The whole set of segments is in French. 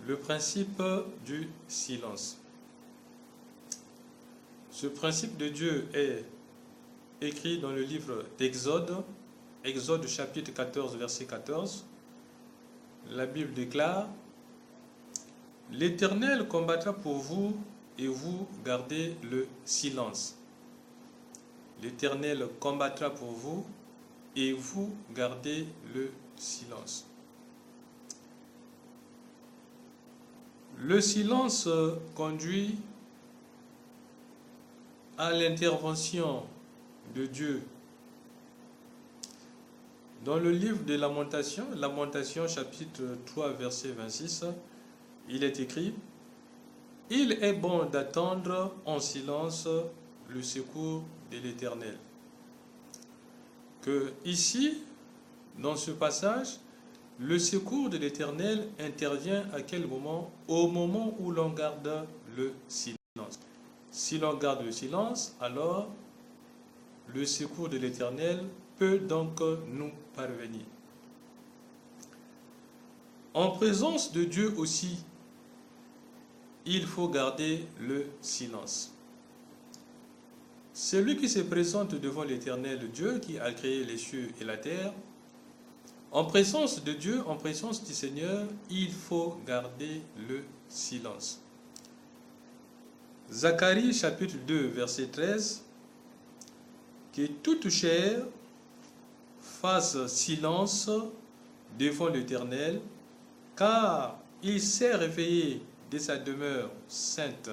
Le principe du silence. Ce principe de Dieu est écrit dans le livre d'Exode, Exode chapitre 14, verset 14. La Bible déclare: L'Éternel combattra pour vous et vous gardez le silence. L'Éternel combattra pour vous et vous gardez le silence. Le silence conduit à l'intervention de Dieu. Dans le livre de Lamentation, Lamentation chapitre 3 verset 26, il est écrit: Il est bon d'attendre en silence le secours de l'Éternel. Que ici, dans ce passage, le secours de l'Éternel intervient à quel moment? Au moment où l'on garde le silence. Si l'on garde le silence, alors le secours de l'Éternel peut donc nous parvenir. En présence de Dieu aussi, il faut garder le silence. Celui qui se présente devant l'Éternel Dieu qui a créé les cieux et la terre, en présence de Dieu, en présence du Seigneur, il faut garder le silence. Zacharie chapitre 2 verset 13, que toute chair fasse silence devant l'Éternel, car il s'est réveillé de sa demeure sainte.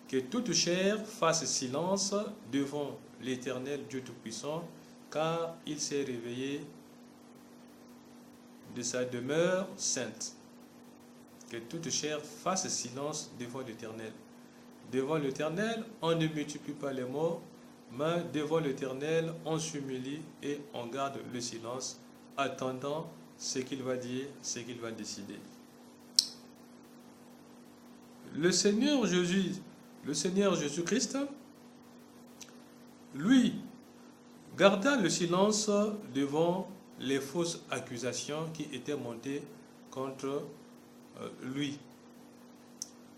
Que toute chair fasse silence devant l'Éternel Dieu Tout-Puissant, car il s'est réveillé de sa demeure sainte. Que toute chair fasse silence devant l'Éternel. Devant l'Éternel, on ne multiplie pas les mots, mais devant l'Éternel, on s'humilie et on garde le silence, attendant ce qu'il va dire, ce qu'il va décider. Le Seigneur Jésus-Christ, lui, garda le silence devant les fausses accusations qui étaient montées contre lui.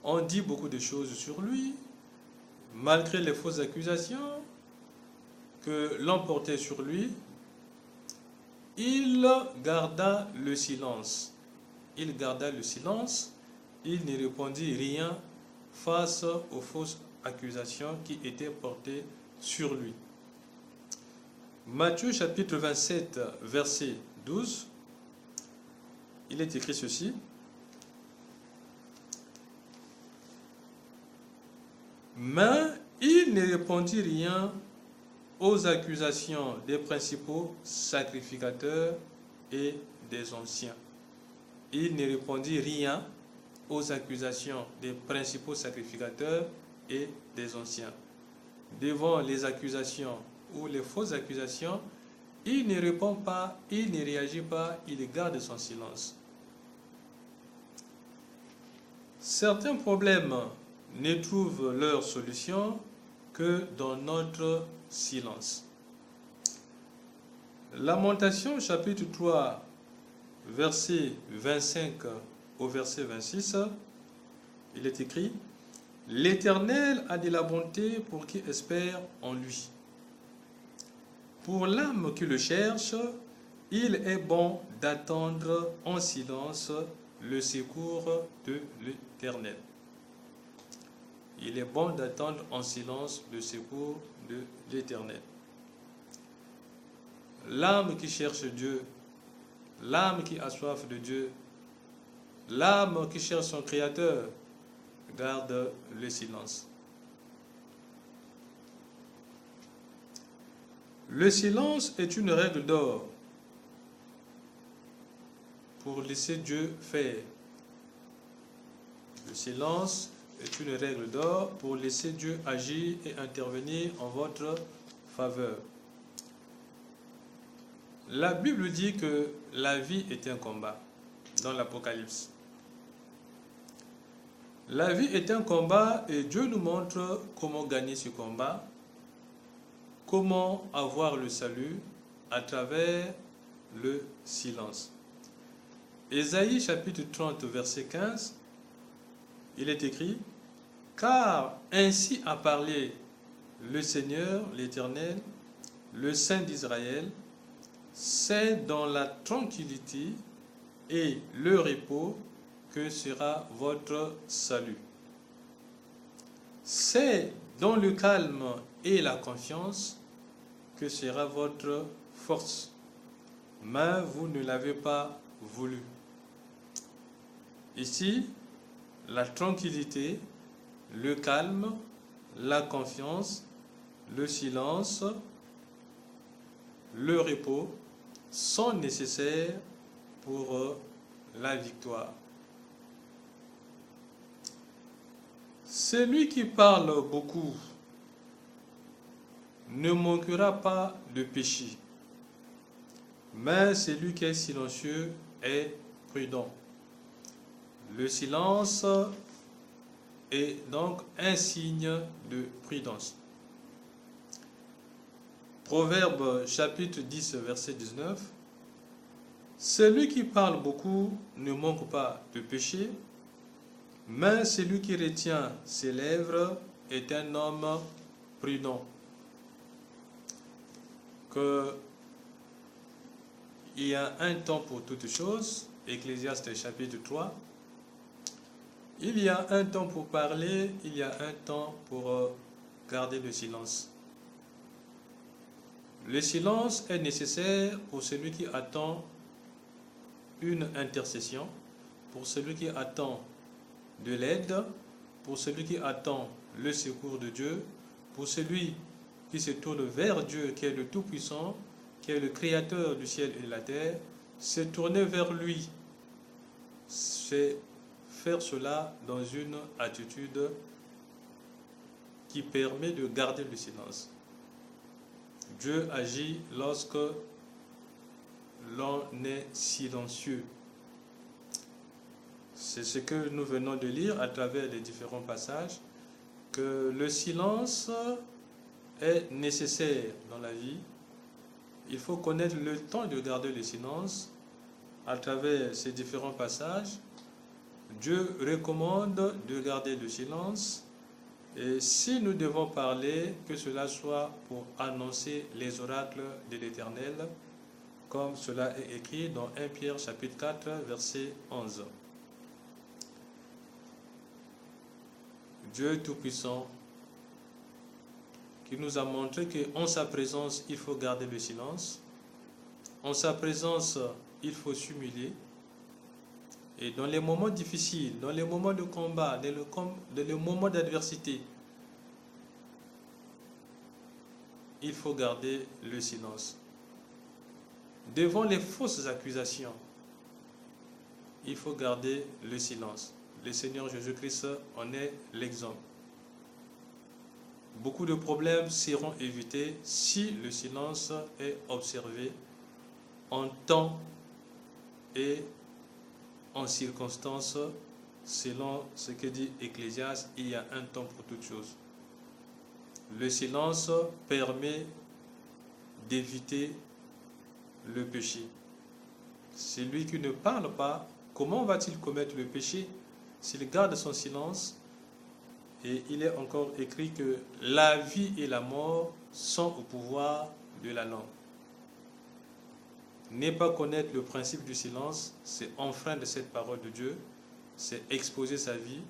On dit beaucoup de choses sur lui, malgré les fausses accusations que l'on portait sur lui, il garda le silence. Il garda le silence, il ne répondit rien face aux fausses accusations qui étaient portées sur lui. Matthieu chapitre 27, verset 12, il est écrit ceci: Mais il ne répondit rien aux accusations des principaux sacrificateurs et des anciens. Il ne répondit rien aux accusations des principaux sacrificateurs et des anciens. Devant les accusations ou les fausses accusations, il ne répond pas, il ne réagit pas, il garde son silence. Certains problèmes ne trouvent leur solution que dans notre silence. Lamentation chapitre 3, verset 25 au verset 26, il est écrit: L'Éternel a de la bonté pour qui espère en lui. Pour l'âme qui le cherche, il est bon d'attendre en silence le secours de l'Éternel. Il est bon d'attendre en silence le secours de l'Éternel. L'âme qui cherche Dieu, l'âme qui a soif de Dieu, l'âme qui cherche son Créateur, garde le silence. Le silence est une règle d'or pour laisser Dieu faire. Le silence est une règle d'or pour laisser Dieu agir et intervenir en votre faveur. La Bible dit que la vie est un combat dans l'Apocalypse. La vie est un combat et Dieu nous montre comment gagner ce combat, comment avoir le salut à travers le silence. Ésaïe chapitre 30 verset 15, il est écrit: car ainsi a parlé le Seigneur, l'Éternel, le Saint d'Israël, c'est dans la tranquillité et le repos que sera votre salut. C'est dans le calme et la confiance que sera votre force. Mais vous ne l'avez pas voulu. Ici, la tranquillité, le calme, la confiance, le silence, le repos sont nécessaires pour la victoire. Celui qui parle beaucoup ne manquera pas de péché, mais celui qui est silencieux est prudent. Le silence est donc un signe de prudence. Proverbe chapitre 10 verset 19. Celui qui parle beaucoup ne manque pas de péché, mais celui qui retient ses lèvres est un homme prudent. Il y a un temps pour toutes choses, Ecclésiaste chapitre 3. Il y a un temps pour parler, il y a un temps pour garder le silence. Le silence est nécessaire pour celui qui attend une intercession, pour celui qui attend de l'aide, pour celui qui attend le secours de Dieu, pour celui qui se tourne vers Dieu, qui est le Tout-Puissant, qui est le Créateur du ciel et de la terre. Se tourner vers lui, c'est faire cela dans une attitude qui permet de garder le silence. Dieu agit lorsque l'on est silencieux. C'est ce que nous venons de lire à travers les différents passages, que le silence est nécessaire dans la vie. Il faut connaître le temps de garder le silence. À travers ces différents passages, Dieu recommande de garder le silence. Et si nous devons parler, que cela soit pour annoncer les oracles de l'Éternel, comme cela est écrit dans 1 Pierre chapitre 4, verset 11. Dieu Tout-Puissant, qui nous a montré qu'en sa présence, il faut garder le silence. En sa présence, il faut s'humilier. Et dans les moments difficiles, dans les moments de combat, dans les moments d'adversité, il faut garder le silence. Devant les fausses accusations, il faut garder le silence. Le Seigneur Jésus-Christ en est l'exemple. Beaucoup de problèmes seront évités si le silence est observé en temps et en circonstances, selon ce que dit Ecclésiaste, il y a un temps pour toutes choses. Le silence permet d'éviter le péché. Celui qui ne parle pas, comment va-t-il commettre le péché s'il garde son silence? Et il est encore écrit que la vie et la mort sont au pouvoir de la langue. Ne pas connaître le principe du silence, c'est enfreindre cette parole de Dieu, c'est exposer sa vie,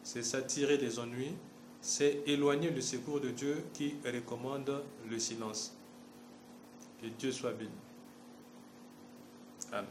c'est s'attirer des ennuis, c'est éloigner le secours de Dieu qui recommande le silence. Que Dieu soit béni. Amen.